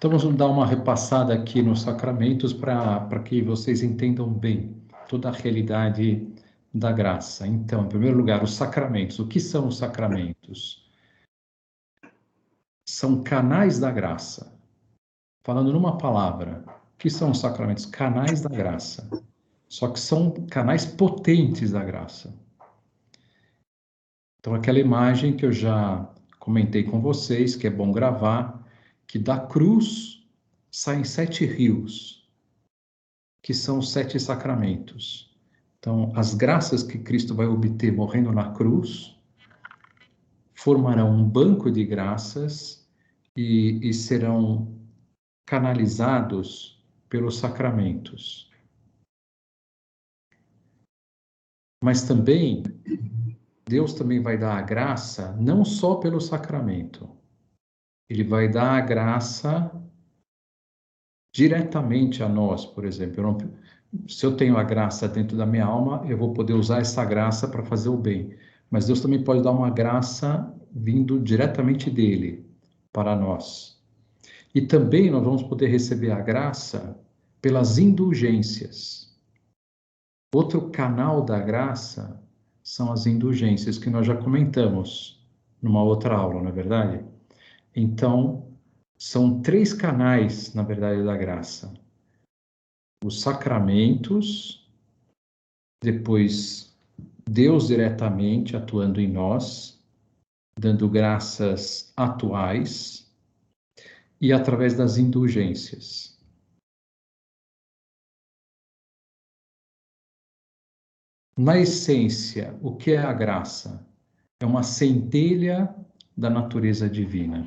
Então, vamos dar uma repassada aqui nos sacramentos para que vocês entendam bem toda a realidade da graça. Então, em primeiro lugar, os sacramentos. O que são os sacramentos? São canais da graça. Falando numa palavra, o que são os sacramentos? Canais da graça. Só que são canais potentes da graça. Então, aquela imagem que eu já comentei com vocês, que é bom gravar, que da cruz saem 7 rios, que são os 7 sacramentos. Então, as graças que Cristo vai obter morrendo na cruz formarão um banco de graças e serão canalizados pelos sacramentos. Mas também, Deus também vai dar a graça não só pelo sacramento. Ele vai dar a graça diretamente a nós, por exemplo. Se eu tenho a graça dentro da minha alma, eu vou poder usar essa graça para fazer o bem. Mas Deus também pode dar uma graça vindo diretamente dele para nós. E também nós vamos poder receber a graça pelas indulgências. Outro canal da graça são as indulgências, que nós já comentamos numa outra aula, não é verdade? Então, são 3 canais, na verdade, da graça. Os sacramentos, depois Deus diretamente atuando em nós, dando graças atuais, e através das indulgências. Na essência, o que é a graça? É uma centelha da natureza divina.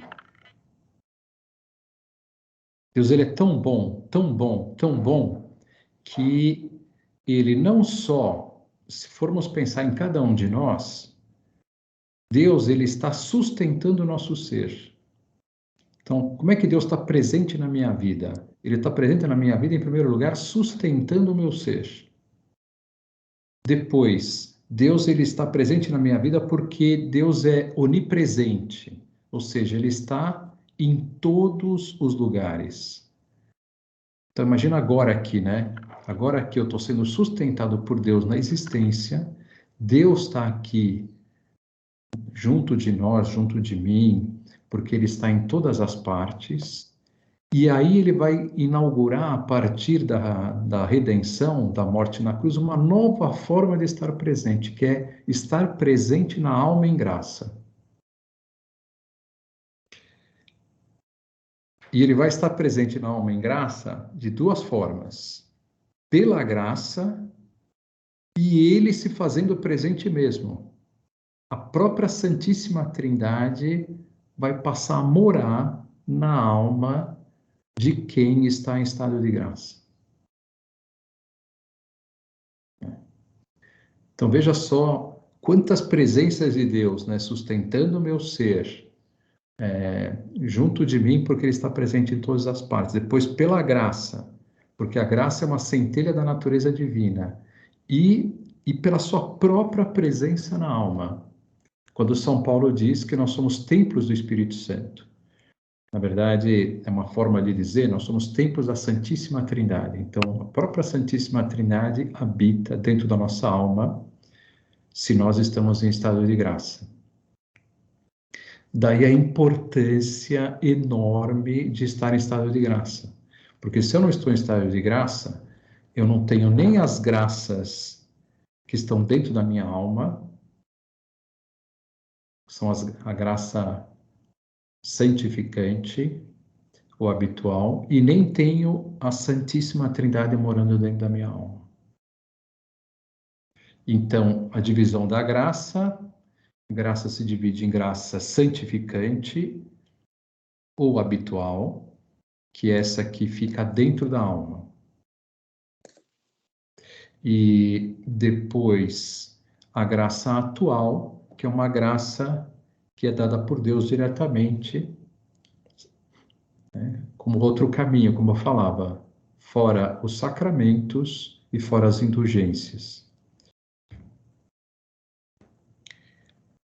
Deus, ele é tão bom, tão bom, tão bom, que ele não só, se formos pensar em cada um de nós, Deus, ele está sustentando o nosso ser. Então, como é que Deus está presente na minha vida? Ele está presente na minha vida, em primeiro lugar, sustentando o meu ser. Depois, Deus, ele está presente na minha vida porque Deus é onipresente, ou seja, ele está em todos os lugares. Então, imagina agora aqui, né? Agora que eu estou sendo sustentado por Deus na existência, Deus está aqui junto de nós, junto de mim, porque Ele está em todas as partes, e aí Ele vai inaugurar, a partir da redenção, da morte na cruz, uma nova forma de estar presente, que é estar presente na alma em graça. E Ele vai estar presente na alma em graça de 2 formas. Pela graça e Ele se fazendo presente mesmo. A própria Santíssima Trindade vai passar a morar na alma de quem está em estado de graça. Então veja só quantas presenças de Deus, né, sustentando o meu ser, junto de mim, porque Ele está presente em todas as partes. Depois, pela graça, porque a graça é uma centelha da natureza divina, e pela sua própria presença na alma. Quando São Paulo diz que nós somos templos do Espírito Santo. Na verdade, é uma forma de dizer, nós somos templos da Santíssima Trindade. Então, a própria Santíssima Trindade habita dentro da nossa alma, se nós estamos em estado de graça. Daí a importância enorme de estar em estado de graça. Porque se eu não estou em estado de graça, eu não tenho nem as graças que estão dentro da minha alma, são a graça santificante, o habitual, e nem tenho a Santíssima Trindade morando dentro da minha alma. Então, a divisão da graça, graça se divide em graça santificante ou habitual, que é essa que fica dentro da alma. E depois a graça atual, que é uma graça que é dada por Deus diretamente, né, como outro caminho, como eu falava, fora os sacramentos e fora as indulgências.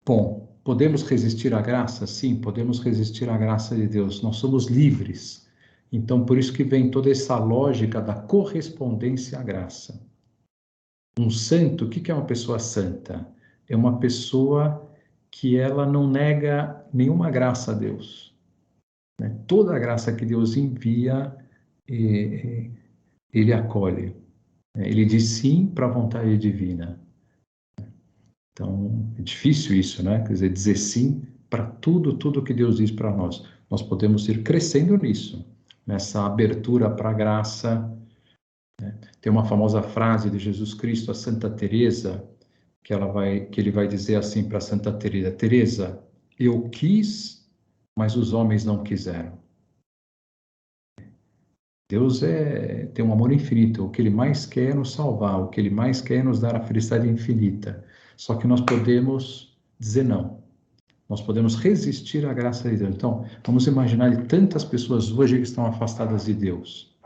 Bom, podemos resistir à graça? Sim, podemos resistir à graça de Deus. Nós somos livres. Então, por isso que vem toda essa lógica da correspondência à graça. Um santo, o que é uma pessoa santa? É uma pessoa que ela não nega nenhuma graça a Deus, né? Toda a graça que Deus envia, ele acolhe. Ele diz sim para a vontade divina. Então, é difícil isso, né? Quer dizer sim para tudo que Deus diz para nós. Nós podemos ir crescendo nisso, nessa abertura para a graça. Tem uma famosa frase de Jesus Cristo a Santa Teresa, que ele vai dizer assim para Santa Teresa: Teresa, eu quis, mas os homens não quiseram. Deus tem um amor infinito. O que Ele mais quer é nos salvar. O que Ele mais quer é nos dar a felicidade infinita. Só que nós podemos dizer não. Nós podemos resistir à graça de Deus. Então, vamos imaginar de tantas pessoas hoje que estão afastadas de Deus.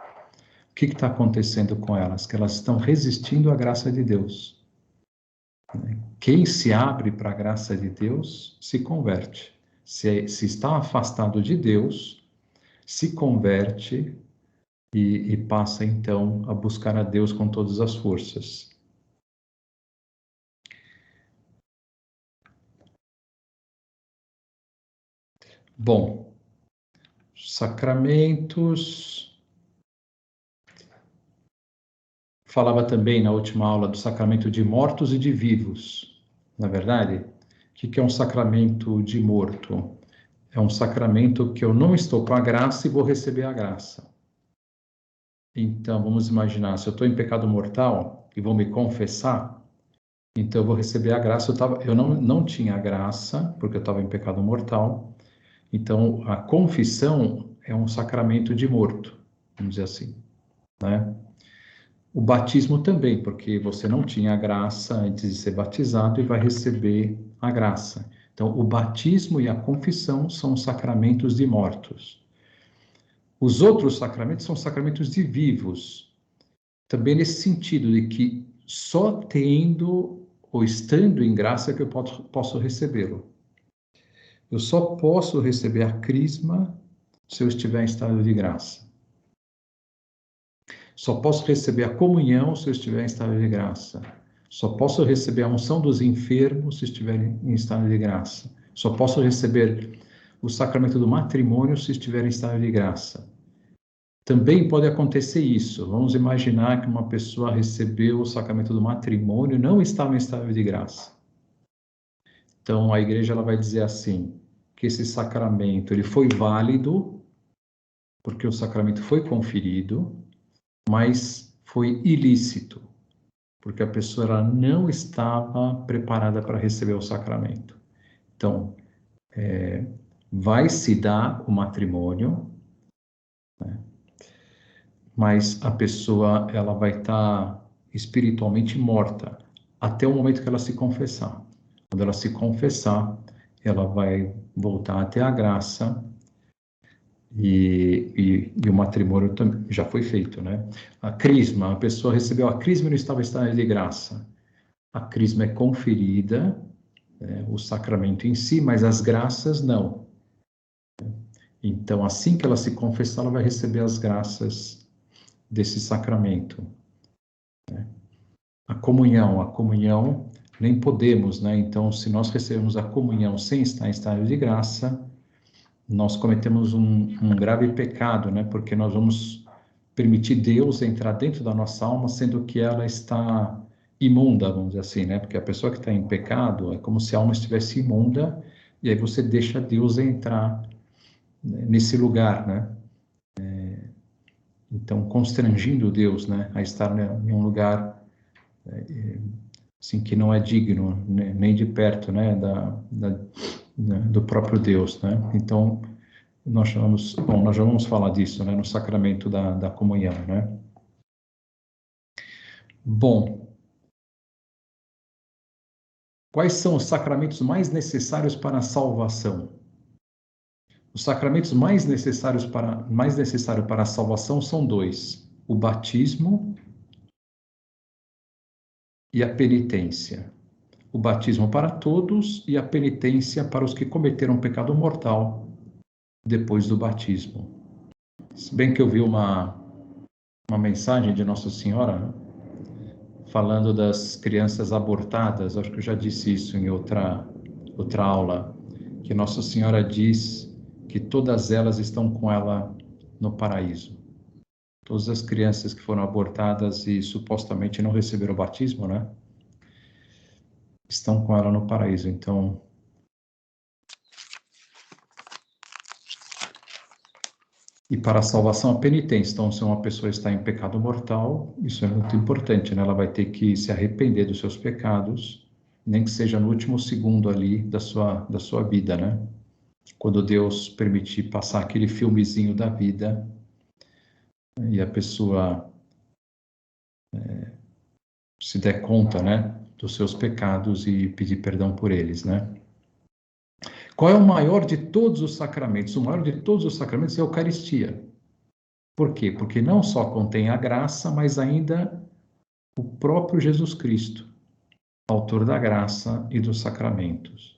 O que está acontecendo com elas? Que elas estão resistindo à graça de Deus. Quem se abre para a graça de Deus se converte. Se está afastado de Deus, se converte e passa então a buscar a Deus com todas as forças. Bom, sacramentos. Falava também na última aula do sacramento de mortos e de vivos. Na verdade, o que é um sacramento de morto? É um sacramento que eu não estou com a graça e vou receber a graça. Então, vamos imaginar, se eu estou em pecado mortal e vou me confessar, então eu vou receber a graça. Eu não tinha a graça, porque eu estava em pecado mortal. Então, a confissão é um sacramento de morto, vamos dizer assim, né? O batismo também, porque você não tinha a graça antes de ser batizado e vai receber a graça. Então, o batismo e a confissão são sacramentos de mortos. Os outros sacramentos são sacramentos de vivos, também nesse sentido de que só tendo ou estando em graça que eu posso recebê-lo. Eu só posso receber a crisma se eu estiver em estado de graça. Só posso receber a comunhão se eu estiver em estado de graça. Só posso receber a unção dos enfermos se estiver em estado de graça. Só posso receber o sacramento do matrimônio se estiver em estado de graça. Também pode acontecer isso. Vamos imaginar que uma pessoa recebeu o sacramento do matrimônio e não estava em estado de graça. Então, a igreja ela vai dizer assim, que esse sacramento ele foi válido, porque o sacramento foi conferido, mas foi ilícito, porque a pessoa ela não estava preparada para receber o sacramento. Então, vai se dar o matrimônio, né? Mas a pessoa ela vai estar espiritualmente morta até o momento que ela se confessar. Quando ela se confessar, ela vai voltar até a graça e o matrimônio também já foi feito, né? A crisma, a pessoa recebeu a crisma e não estava em estado de graça. A crisma é conferida, né, o sacramento em si, mas as graças não. Então, assim que ela se confessar, ela vai receber as graças desse sacramento, né? A comunhão, nem podemos, né? Então, se nós recebemos a comunhão sem estar em estado de graça, nós cometemos um grave pecado, né? Porque nós vamos permitir Deus entrar dentro da nossa alma, sendo que ela está imunda, vamos dizer assim, né? Porque a pessoa que está em pecado é como se a alma estivesse imunda, e aí você deixa Deus entrar, né, nesse lugar, né? Então, constrangindo Deus, né, a estar, né, em um lugar assim, que não é digno, né, nem de perto, né, do próprio Deus, né? Então, nós já vamos falar disso, né, no sacramento da comunhão, né? Bom, quais são os sacramentos mais necessários para a salvação? Os sacramentos mais necessários para a salvação são dois: o batismo e a penitência. O batismo para todos e a penitência para os que cometeram pecado mortal depois do batismo. Se bem que eu vi uma mensagem de Nossa Senhora, né, falando das crianças abortadas, acho que eu já disse isso em outra aula, que Nossa Senhora diz que todas elas estão com ela no paraíso. Todas as crianças que foram abortadas e supostamente não receberam o batismo, né, estão com ela no paraíso. Então, e para a salvação, a penitência. Então, se uma pessoa está em pecado mortal, isso é muito importante, né? Ela vai ter que se arrepender dos seus pecados, nem que seja no último segundo ali da sua vida, né? Quando Deus permitir passar aquele filmezinho da vida e a pessoa se der conta, né, dos seus pecados e pedir perdão por eles, né? Qual é o maior de todos os sacramentos? O maior de todos os sacramentos é a Eucaristia. Por quê? Porque não só contém a graça, mas ainda o próprio Jesus Cristo, autor da graça e dos sacramentos.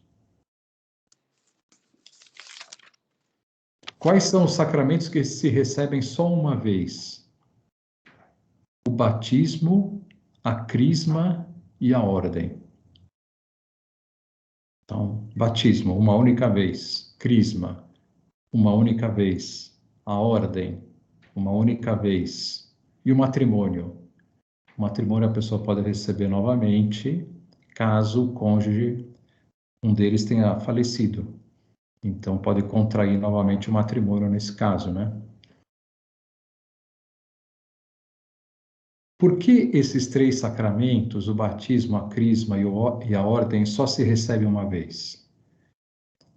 Quais são os sacramentos que se recebem só uma vez? O batismo, a crisma e a ordem. Então, batismo, uma única vez. Crisma, uma única vez. A ordem, uma única vez. E o matrimônio. O matrimônio a pessoa pode receber novamente, caso o cônjuge, um deles tenha falecido. Então, pode contrair novamente o matrimônio nesse caso, né? Por que esses três sacramentos, o batismo, a crisma e a ordem, só se recebem uma vez?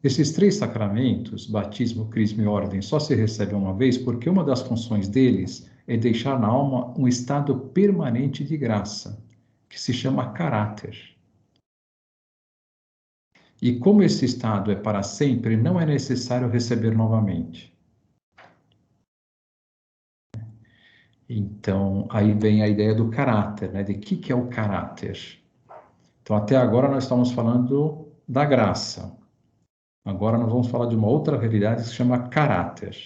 Esses três sacramentos, batismo, crisma e ordem, só se recebem uma vez porque uma das funções deles é deixar na alma um estado permanente de graça, que se chama caráter. E como esse estado é para sempre, não é necessário receber novamente. Então, aí vem a ideia do caráter, né? De que é o caráter? Então, até agora nós estamos falando da graça. Agora nós vamos falar de uma outra realidade que se chama caráter.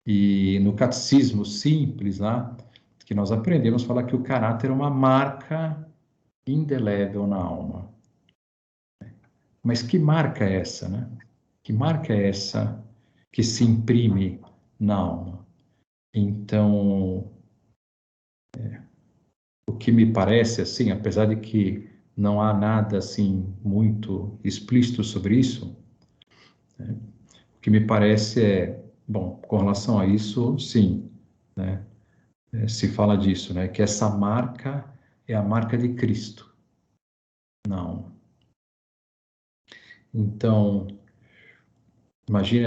E no catecismo simples lá, que nós aprendemos, fala que o caráter é uma marca indelével na alma. Mas que marca é essa, né? Que marca é essa que se imprime na alma? Então, o que me parece, assim, apesar de que não há nada, assim, muito explícito sobre isso, né? O que me parece é, bom, com relação a isso, sim, né? Se fala disso, né? Que essa marca é a marca de Cristo. Não. Então, imagine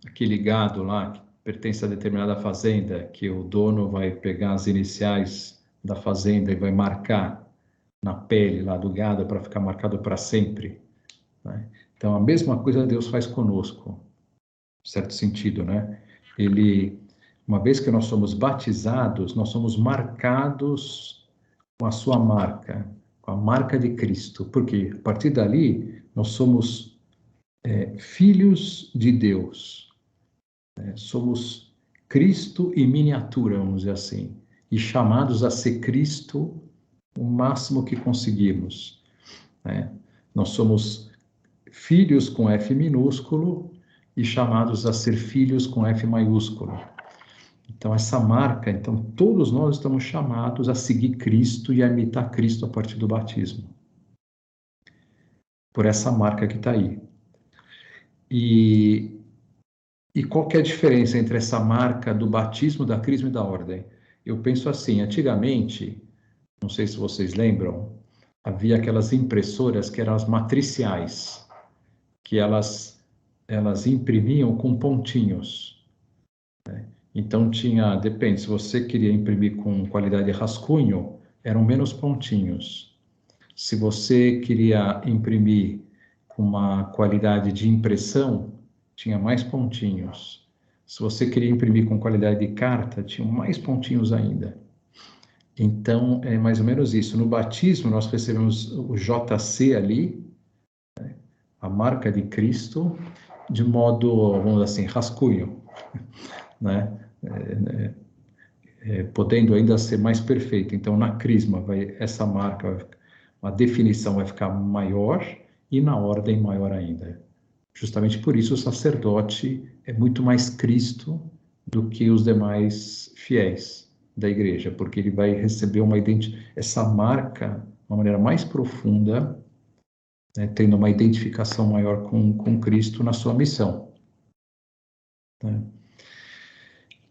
aquele gado lá que pertence a determinada fazenda, que o dono vai pegar as iniciais da fazenda e vai marcar na pele lá do gado para ficar marcado para sempre, né? Então, a mesma coisa Deus faz conosco, em certo sentido, né? Ele, uma vez que nós somos batizados, nós somos marcados com a sua marca, com a marca de Cristo, porque a partir dali nós somos filhos de Deus, né? Somos Cristo em miniatura, vamos dizer assim, e chamados a ser Cristo o máximo que conseguimos, né? Nós somos filhos com F minúsculo e chamados a ser filhos com F maiúsculo. Então, essa marca, então, todos nós estamos chamados a seguir Cristo e a imitar Cristo a partir do batismo. Por essa marca que está aí. E qual que é a diferença entre essa marca do batismo, da crisma e da ordem? Eu penso assim, antigamente, não sei se vocês lembram, havia aquelas impressoras que eram as matriciais, que elas imprimiam com pontinhos. Então tinha, depende, se você queria imprimir com qualidade de rascunho, eram menos pontinhos. Se você queria imprimir com uma qualidade de impressão, tinha mais pontinhos. Se você queria imprimir com qualidade de carta, tinha mais pontinhos ainda. Então, é mais ou menos isso. No batismo, nós recebemos o JC ali, a marca de Cristo, de modo, vamos dizer assim, rascunho, né? Podendo ainda ser mais perfeito. Então, na crisma, essa marca, a definição vai ficar maior e na ordem maior ainda. Justamente por isso o sacerdote é muito mais Cristo do que os demais fiéis da igreja, porque ele vai receber essa marca de uma maneira mais profunda, né, tendo uma identificação maior com Cristo na sua missão, né?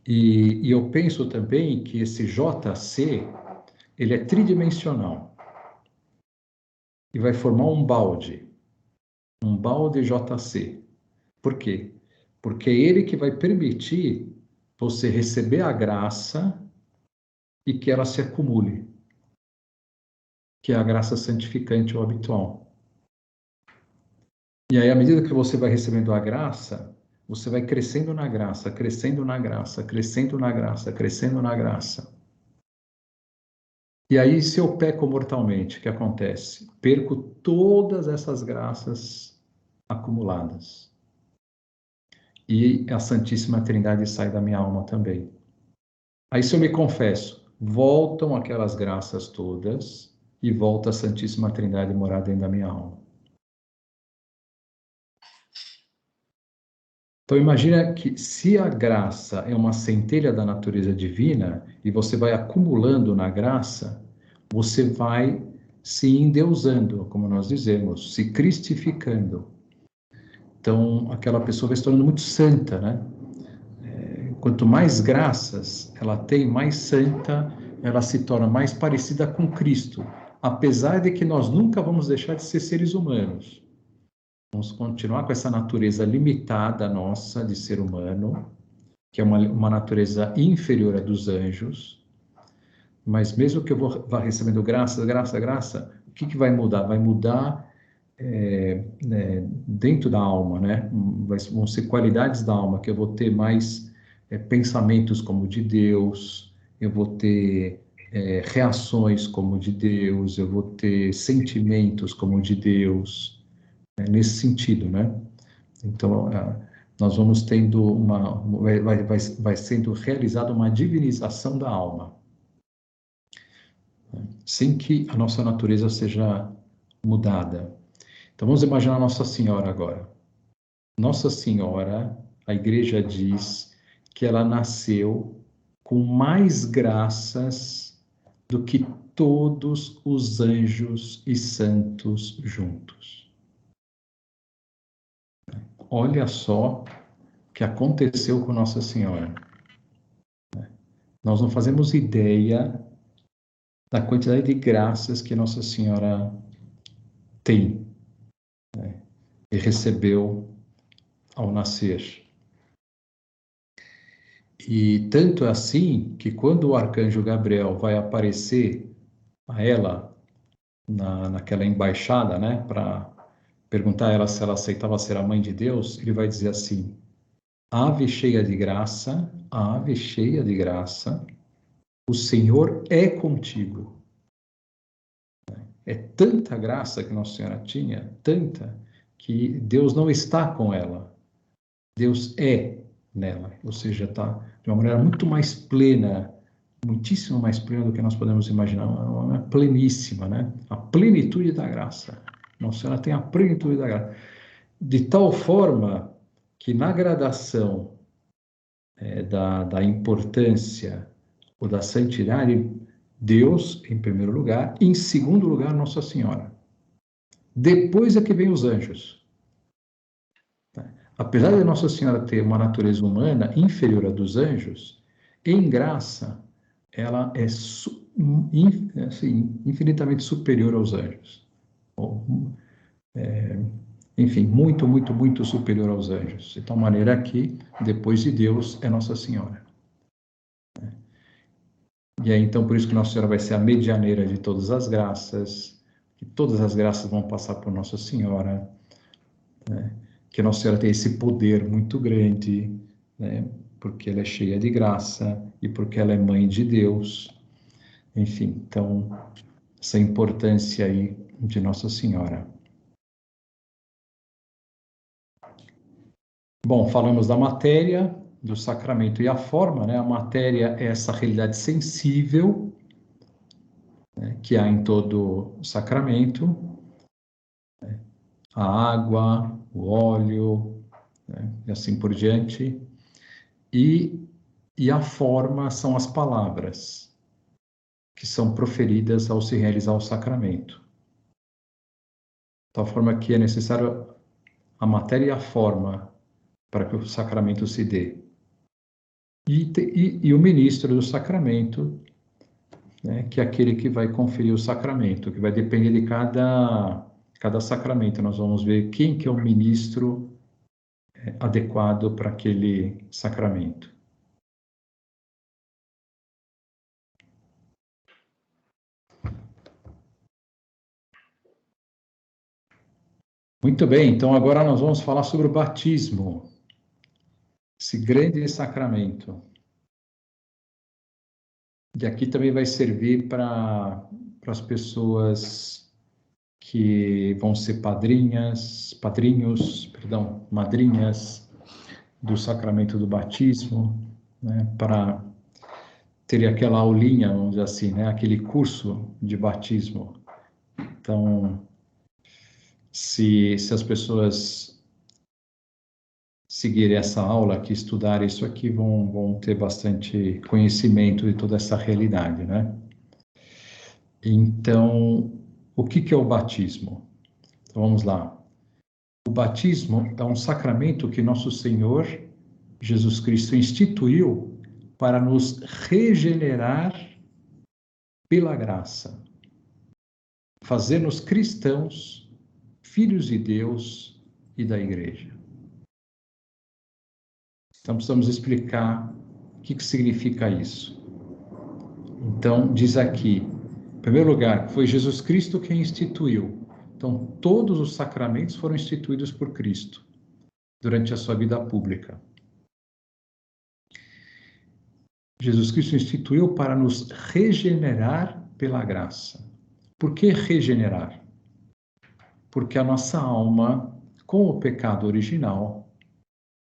E eu penso também que esse JC, ele é tridimensional e vai formar um balde JC. Por quê? Porque é ele que vai permitir você receber a graça e que ela se acumule, que é a graça santificante ou habitual. E aí, à medida que você vai recebendo a graça, você vai crescendo na graça, crescendo na graça, crescendo na graça, crescendo na graça. E aí, se eu peco mortalmente, o que acontece? Perco todas essas graças acumuladas. E a Santíssima Trindade sai da minha alma também. Aí, se eu me confesso, voltam aquelas graças todas e volta a Santíssima Trindade morar dentro da minha alma. Então, imagina que se a graça é uma centelha da natureza divina e você vai acumulando na graça, você vai se endeusando, como nós dizemos, se cristificando. Então, aquela pessoa vai se tornando muito santa, né? Quanto mais graças ela tem, mais santa ela se torna, mais parecida com Cristo. Apesar de que nós nunca vamos deixar de ser seres humanos. Vamos continuar com essa natureza limitada nossa de ser humano, que é uma natureza inferior à dos anjos, mas mesmo que eu vá recebendo graça, graça, graça, o que vai mudar? Vai mudar dentro da alma, né? Vão ser qualidades da alma, que eu vou ter mais pensamentos como de Deus, eu vou ter reações como de Deus, eu vou ter sentimentos como de Deus, nesse sentido, né? Então, nós vamos tendo vai sendo realizada uma divinização da alma, sem que a nossa natureza seja mudada. Então, vamos imaginar Nossa Senhora agora. Nossa Senhora, a igreja diz que ela nasceu com mais graças do que todos os anjos e santos juntos. Olha só o que aconteceu com Nossa Senhora. Nós não fazemos ideia da quantidade de graças que Nossa Senhora tem, né, e recebeu ao nascer. E tanto é assim que quando o arcanjo Gabriel vai aparecer a ela naquela embaixada, né, para perguntar a ela se ela aceitava ser a mãe de Deus, ele vai dizer assim: Ave cheia de graça, ave cheia de graça, o Senhor é contigo. É tanta graça que Nossa Senhora tinha, tanta, que Deus não está com ela. Deus é nela, ou seja, está de uma maneira muito mais plena, muitíssimo mais plena do que nós podemos imaginar, uma pleníssima, né? A plenitude da graça. Nossa Senhora tem a plenitude da graça. De tal forma que na gradação da importância ou da santidade, Deus, em primeiro lugar, em segundo lugar, Nossa Senhora. Depois é que vem os anjos. Apesar de Nossa Senhora ter uma natureza humana inferior à dos anjos, em graça, ela é assim, infinitamente superior aos anjos. Enfim, muito, muito, muito superior aos anjos. De tal maneira que, depois de Deus, é Nossa Senhora. E aí, então, por isso que Nossa Senhora vai ser a medianeira de todas as graças, que todas as graças vão passar por Nossa Senhora, né? Que Nossa Senhora tem esse poder muito grande, né? Porque ela é cheia de graça e porque ela é mãe de Deus. Enfim, então, essa importância aí de Nossa Senhora. Bom, falamos da matéria, do sacramento e a forma, né? A matéria é essa realidade sensível, né, que há em todo o sacramento, né? A água, o óleo, né, e assim por diante. E a forma são as palavras que são proferidas ao se realizar o sacramento. De tal forma que é necessário a matéria e a forma para que o sacramento se dê. E o ministro do sacramento, né, que é aquele que vai conferir o sacramento, que vai depender de cada sacramento. Nós vamos ver quem que é o ministro adequado para aquele sacramento. Muito bem, então agora nós vamos falar sobre o batismo, esse grande sacramento. E aqui também vai servir para as pessoas que vão ser madrinhas do sacramento do batismo, né, para ter aquela aulinha, vamos dizer assim, né, aquele curso de batismo. Então, se as pessoas seguirem essa aula aqui, estudarem isso aqui, vão ter bastante conhecimento de toda essa realidade, né? Então, o que é o batismo? Então, vamos lá. O batismo é um sacramento que nosso Senhor Jesus Cristo instituiu para nos regenerar pela graça, fazer-nos cristãos, filhos de Deus e da Igreja. Então, precisamos explicar o que significa isso. Então, diz aqui, em primeiro lugar, foi Jesus Cristo quem instituiu. Então, todos os sacramentos foram instituídos por Cristo durante a sua vida pública. Jesus Cristo instituiu para nos regenerar pela graça. Por que regenerar? Porque a nossa alma, com o pecado original,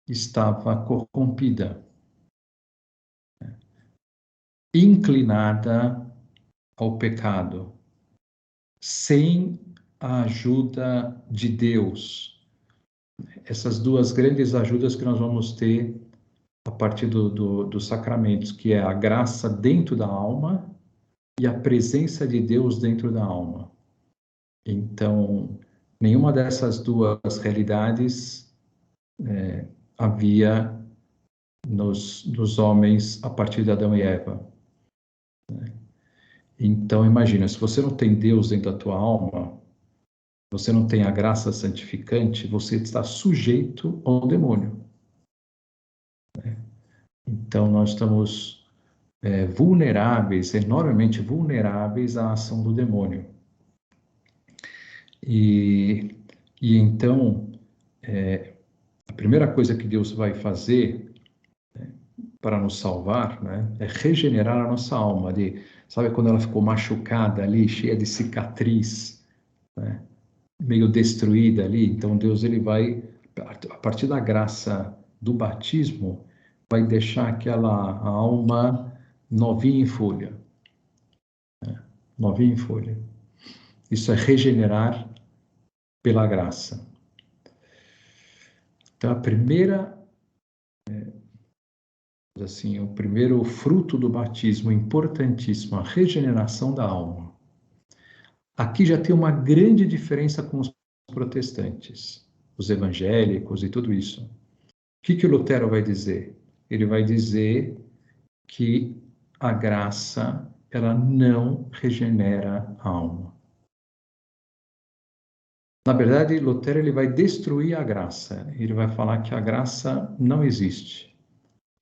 estava corrompida, inclinada ao pecado, sem a ajuda de Deus. Essas duas grandes ajudas que nós vamos ter a partir dos sacramentos, que é a graça dentro da alma e a presença de Deus dentro da alma. Então, nenhuma dessas duas realidades havia nos homens a partir de Adão e Eva. Então, imagina, se você não tem Deus dentro da tua alma, você não tem a graça santificante, você está sujeito ao demônio. Então, nós estamos vulneráveis, enormemente vulneráveis à ação do demônio. E então, a primeira coisa que Deus vai fazer para nos salvar, né, é regenerar a nossa alma. Sabe quando ela ficou machucada ali, cheia de cicatriz, né, meio destruída ali? Então Deus ele vai, a partir da graça do batismo, vai deixar aquela alma novinha em folha. Né, novinha em folha. Isso é regenerar pela graça. Então a primeira assim, o primeiro fruto do batismo importantíssimo, a regeneração da alma. Aqui já tem uma grande diferença com os protestantes, os evangélicos e tudo isso. O que o Lutero vai dizer? Ele vai dizer que a graça, ela não regenera a alma. Na verdade, Lutero ele vai destruir a graça. Ele vai falar que a graça não existe,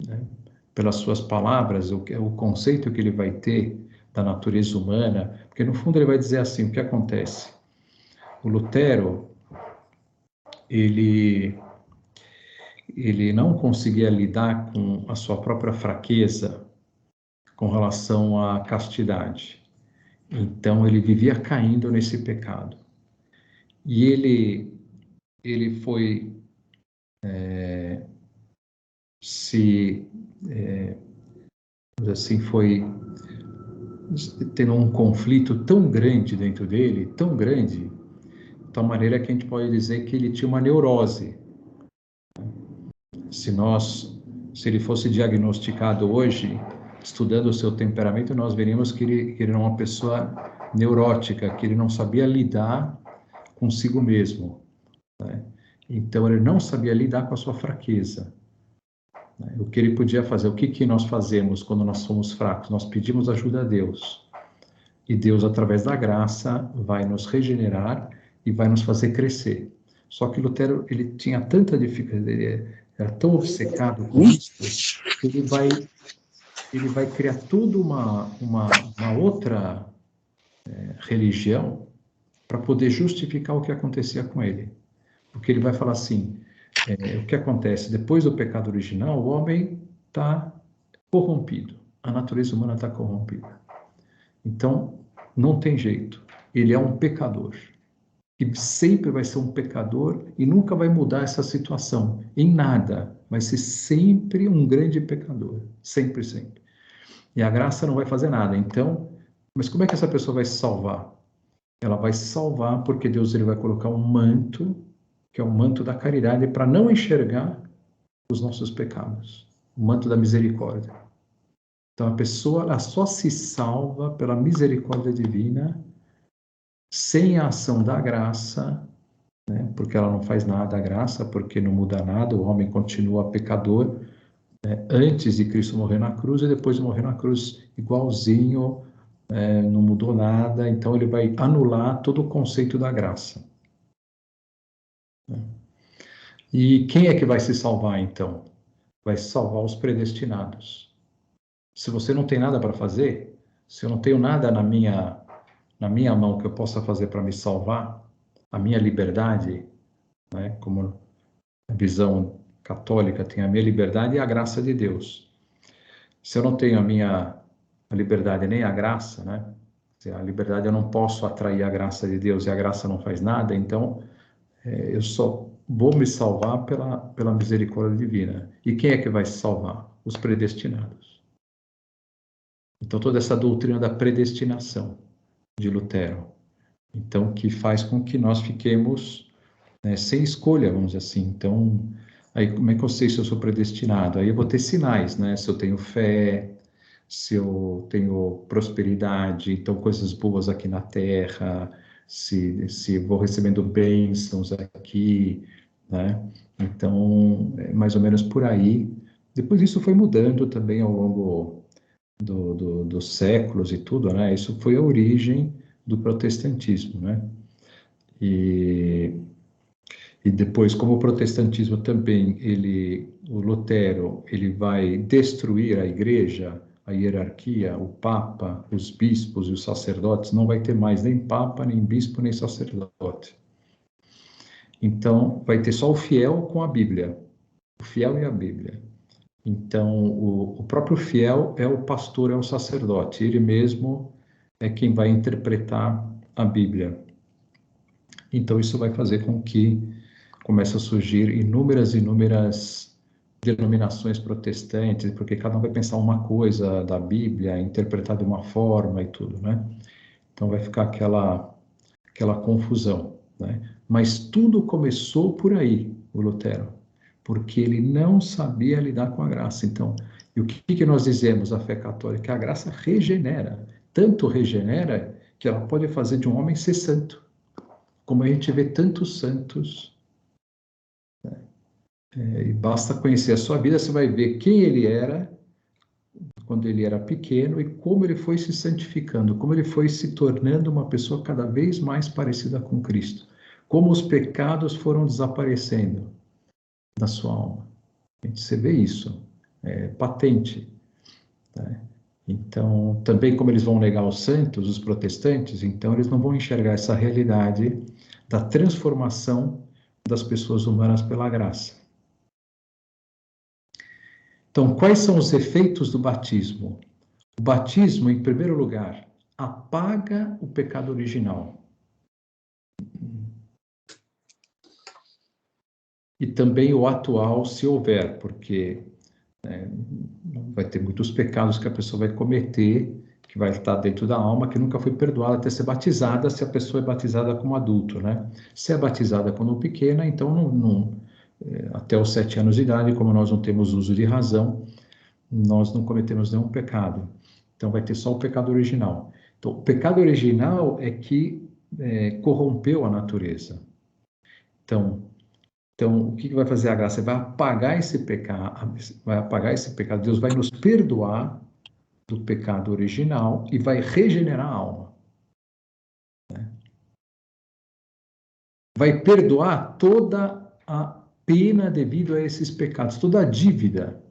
né? Pelas suas palavras, o conceito que ele vai ter da natureza humana, porque no fundo ele vai dizer assim, o que acontece? O Lutero, ele não conseguia lidar com a sua própria fraqueza com relação à castidade. Então ele vivia caindo nesse pecado. E ele foi se assim, foi tendo um conflito tão grande dentro dele, tão grande, de tal maneira que a gente pode dizer que ele tinha uma neurose. Se ele fosse diagnosticado hoje, estudando o seu temperamento, nós veríamos que ele era uma pessoa neurótica, que ele não sabia lidar consigo mesmo, né? Então, ele não sabia lidar com a sua fraqueza, né? O que ele podia fazer, o que nós fazemos quando nós somos fracos? Nós pedimos ajuda a Deus. E Deus, através da graça, vai nos regenerar e vai nos fazer crescer. Só que Lutero, ele tinha tanta dificuldade, ele era tão obcecado com isso, que ele vai criar toda uma outra religião para poder justificar o que acontecia com ele. Porque ele vai falar assim, o que acontece? Depois do pecado original, o homem está corrompido. A natureza humana está corrompida. Então, não tem jeito. Ele é um pecador. E sempre vai ser um pecador e nunca vai mudar essa situação. Em nada. Vai ser sempre um grande pecador. Sempre, sempre. E a graça não vai fazer nada. Então, mas como é que essa pessoa vai se salvar? Ela vai se salvar porque Deus ele vai colocar um manto, que é o manto da caridade, para não enxergar os nossos pecados. O manto da misericórdia. Então, a pessoa ela só se salva pela misericórdia divina, sem a ação da graça, né? Porque ela não faz nada a graça, porque não muda nada, o homem continua pecador, né? Antes de Cristo morrer na cruz e depois de morrer na cruz igualzinho, não mudou nada, então ele vai anular todo o conceito da graça, né? E quem é que vai se salvar então? Vai se salvar os predestinados. Se você não tem nada para fazer, se eu não tenho nada na minha mão que eu possa fazer para me salvar, a minha liberdade, né, como a visão católica tem a minha liberdade e a graça de Deus. Se eu não tenho a liberdade nem a graça, né, se a liberdade eu não posso atrair a graça de Deus e a graça não faz nada, então eu só vou me salvar pela misericórdia divina. E quem é que vai se salvar? Os predestinados. Então toda essa doutrina da predestinação de Lutero, então que faz com que nós fiquemos, né, sem escolha, vamos dizer assim. Então, aí como é que eu sei se eu sou predestinado? Aí eu vou ter sinais, né? Se eu tenho fé, se eu tenho prosperidade, então coisas boas aqui na terra, se vou recebendo bênçãos aqui, né? Então, é mais ou menos por aí. Depois isso foi mudando também ao longo dos séculos e tudo, né? Isso foi a origem do protestantismo, né? E, e depois, como o protestantismo também, o Lutero, ele vai destruir a igreja, a hierarquia, o papa, os bispos e os sacerdotes, não vai ter mais nem papa, nem bispo, nem sacerdote. Então, vai ter só o fiel com a Bíblia, o fiel e a Bíblia. Então, o próprio fiel é o pastor, é o sacerdote, ele mesmo é quem vai interpretar a Bíblia. Então, isso vai fazer com que comece a surgir inúmeras denominações protestantes, porque cada um vai pensar uma coisa da Bíblia, interpretar de uma forma e tudo, né? Então, vai ficar aquela confusão, né? Mas tudo começou por aí, o Lutero, porque ele não sabia lidar com a graça. Então, e o que nós dizemos, a fé católica? A graça regenera, tanto regenera que ela pode fazer de um homem ser santo, como a gente vê tantos santos, e basta conhecer a sua vida, você vai ver quem ele era quando ele era pequeno e como ele foi se santificando, como ele foi se tornando uma pessoa cada vez mais parecida com Cristo, como os pecados foram desaparecendo da sua alma. Você vê isso, é patente, né? Então, também como eles vão negar os santos, os protestantes, então eles não vão enxergar essa realidade da transformação das pessoas humanas pela graça. Então, quais são os efeitos do batismo? O batismo, em primeiro lugar, apaga o pecado original. E também o atual, se houver, porque Vai ter muitos pecados que a pessoa vai cometer, que vai estar dentro da alma, que nunca foi perdoada até ser batizada, se a pessoa é batizada como adulto, né? Se é batizada quando pequena, então até os 7 anos de idade, como nós não temos uso de razão, nós não cometemos nenhum pecado. Então vai ter só o pecado original. Então, o pecado original é que corrompeu a natureza. Então, o que vai fazer a graça? Vai apagar esse pecado, Deus vai nos perdoar do pecado original e vai regenerar a alma. Vai perdoar toda a pena devido a esses pecados, toda a dívida.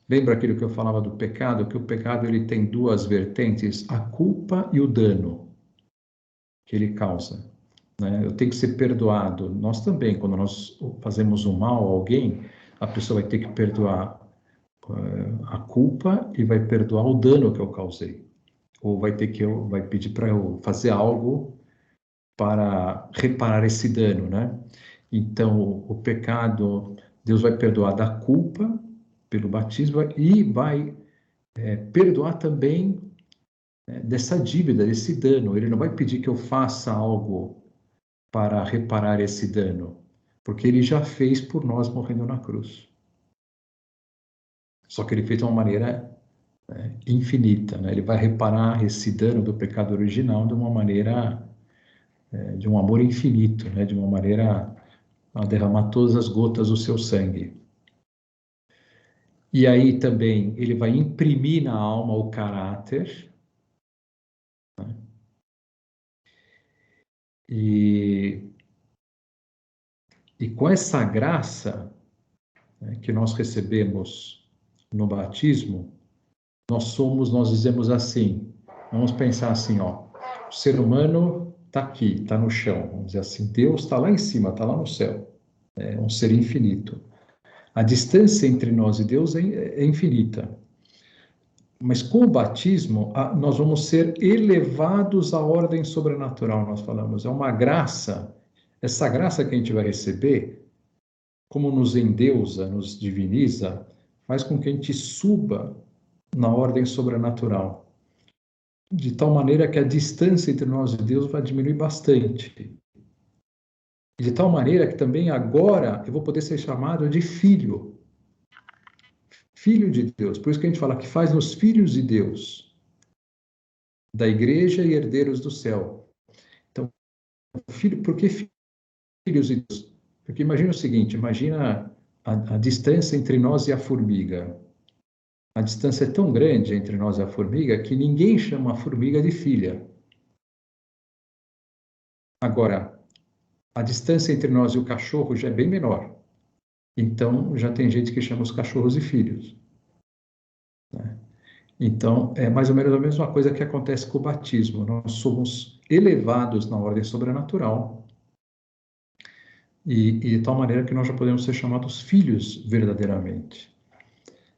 Lembra aquilo que eu falava do pecado? Que o pecado ele tem duas vertentes, a culpa e o dano que ele causa. Né? Eu tenho que ser perdoado. Nós também, quando nós fazemos um mal a alguém, a pessoa vai ter que perdoar a culpa e vai perdoar o dano que eu causei. Ou vai pedir para eu fazer algo para reparar esse dano, né? Então, o pecado, Deus vai perdoar da culpa pelo batismo e vai perdoar também dessa dívida, desse dano. Ele não vai pedir que eu faça algo para reparar esse dano, porque ele já fez por nós morrendo na cruz. Só que ele fez de uma maneira infinita, né? Ele vai reparar esse dano do pecado original de uma maneira, de um amor infinito, né? De uma maneira a derramar todas as gotas do seu sangue. E aí também ele vai imprimir na alma o caráter, né? E com essa graça, né, que nós recebemos no batismo, nós dizemos assim, vamos pensar assim, ó, o ser humano está aqui, está no chão, vamos dizer assim, Deus está lá em cima, está lá no céu, é um ser infinito. A distância entre nós e Deus é infinita. Mas com o batismo, nós vamos ser elevados à ordem sobrenatural, nós falamos. É uma graça, essa graça que a gente vai receber, como nos endeusa, nos diviniza, faz com que a gente suba na ordem sobrenatural. De tal maneira que a distância entre nós e Deus vai diminuir bastante. De tal maneira que também agora eu vou poder ser chamado de filho. Filho de Deus. Por isso que a gente fala que faz-nos filhos de Deus, da igreja e herdeiros do céu. Então, filho, por que filhos de Deus? Porque imagina o seguinte, imagina a distância entre nós e a formiga. A distância é tão grande entre nós e a formiga que ninguém chama a formiga de filha. Agora, a distância entre nós e o cachorro já é bem menor. Então, já tem gente que chama os cachorros de filhos. Né? Então, é mais ou menos a mesma coisa que acontece com o batismo. Nós somos elevados na ordem sobrenatural e de tal maneira que nós já podemos ser chamados filhos verdadeiramente.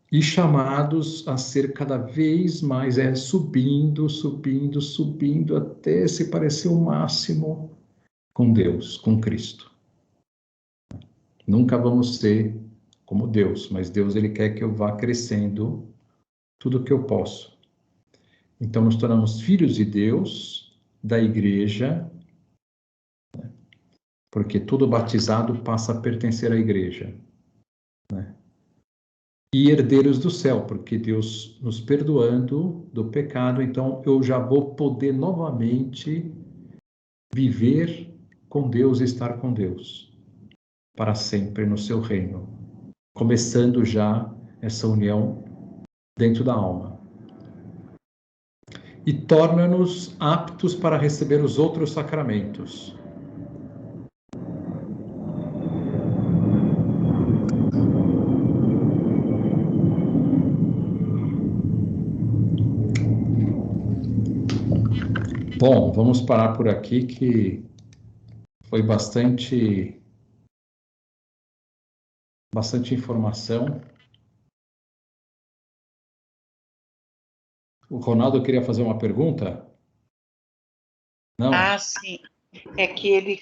E chamados a ser cada vez mais, subindo, subindo, subindo, até se parecer o máximo com Deus, com Cristo. Nunca vamos ser como Deus, mas Deus ele quer que eu vá crescendo tudo que eu posso. Então nos tornamos filhos de Deus, da igreja, porque todo batizado passa a pertencer à igreja, né? E herdeiros do céu, porque Deus nos perdoando do pecado, então eu já vou poder novamente viver com Deus e estar com Deus para sempre no seu reino, começando já essa união dentro da alma. E torna-nos aptos para receber os outros sacramentos. Bom, vamos parar por aqui que foi bastante informação. O Ronaldo queria fazer uma pergunta? Não? Ah, sim. É que ele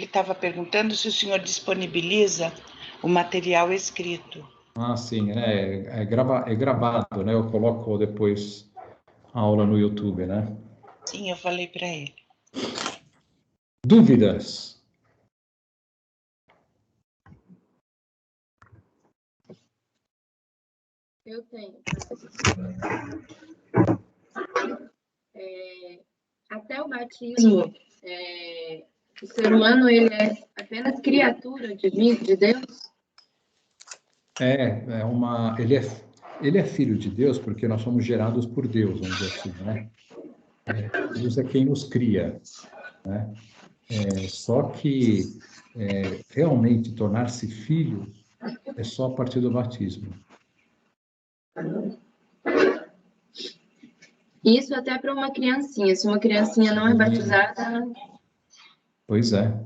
tava perguntando se o senhor disponibiliza o material escrito. Ah, sim, é gravado, né? Eu coloco depois a aula no YouTube, né? Sim, eu falei para ele. Dúvidas? Eu tenho. Até o batismo, o ser humano ele é apenas criatura de Deus? Ele é filho de Deus porque nós somos gerados por Deus, vamos dizer assim, né? Deus é quem nos cria, né? Só que realmente tornar-se filho é só a partir do batismo. Isso até para uma criancinha. Se uma criancinha não é batizada... Pois é.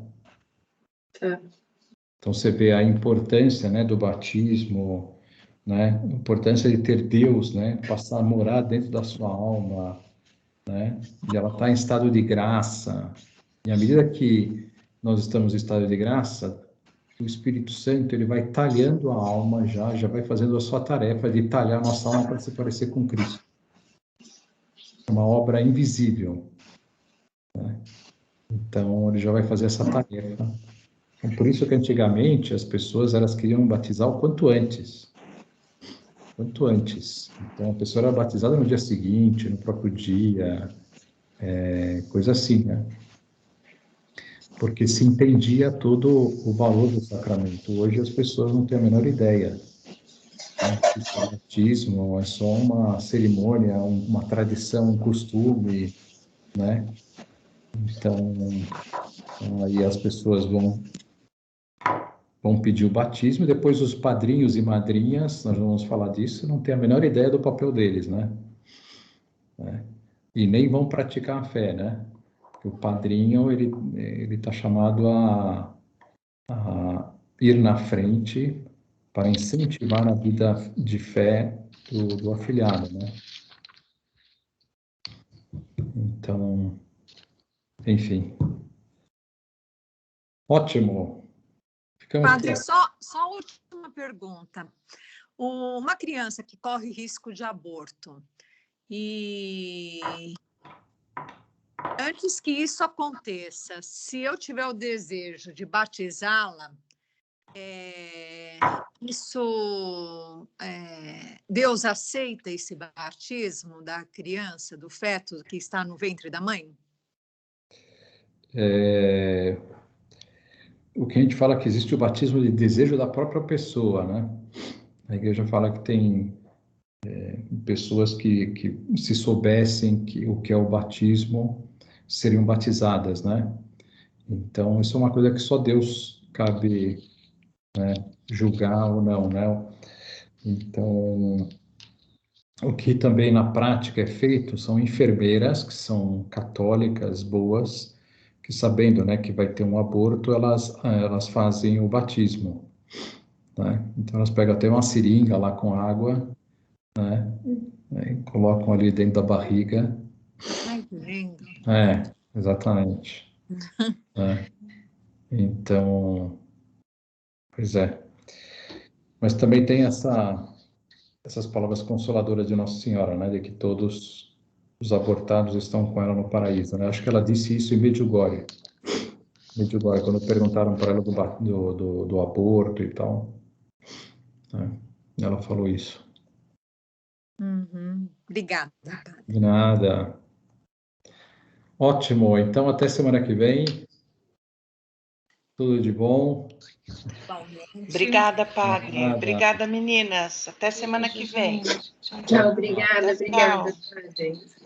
Então você vê a importância, né, do batismo, né? A importância de ter Deus, né? Passar a morar dentro da sua alma, né? E ela está em estado de graça. E à medida que nós estamos em estado de graça, o Espírito Santo ele vai talhando a alma já vai fazendo a sua tarefa de talhar a nossa alma para se parecer com Cristo. É uma obra invisível, né? Então ele já vai fazer essa tarefa. Então, por isso que antigamente as pessoas elas queriam batizar o quanto antes. Quanto antes. Então a pessoa era batizada no dia seguinte, no próprio dia, coisa assim, né? Porque se entendia todo o valor do sacramento. Hoje as pessoas não têm a menor ideia. O batismo é só uma cerimônia, uma tradição, um costume, né? Então, aí as pessoas vão pedir o batismo, e depois os padrinhos e madrinhas, nós vamos falar disso, não têm a menor ideia do papel deles, né? E nem vão praticar a fé, né? Porque o padrinho, ele está chamado a ir na frente para incentivar a vida de fé do afilhado, né? Então, enfim. Ótimo. Ficamos Padre, só última pergunta. Uma criança que corre risco de aborto, e antes que isso aconteça, se eu tiver o desejo de batizá-la, Deus aceita esse batismo da criança, do feto que está no ventre da mãe? O que a gente fala que existe o batismo de desejo da própria pessoa, né? A igreja fala que tem pessoas que se soubessem o que é o batismo, seriam batizadas, né? Então, isso é uma coisa que só Deus cabe, né, julgar ou não, né? Então, o que também na prática é feito são enfermeiras que são católicas boas, que sabendo, né, que vai ter um aborto, elas fazem o batismo, né? Então elas pegam até uma seringa lá com água, né, e colocam ali dentro da barriga. Ai, que lindo. Exatamente. Então, pois é. Mas também tem essas palavras consoladoras de Nossa Senhora, né, de que todos os abortados estão com ela no paraíso, né? Acho que ela disse isso em Medjugorje. Medjugorje, quando perguntaram para ela do aborto e tal, né? Ela falou isso. Obrigada. De nada. Ótimo. Então, até semana que vem. Tudo de bom. Obrigada, Padre. Nada. Obrigada, meninas. Até semana que vem. Tchau, obrigada, Tchau. Padre.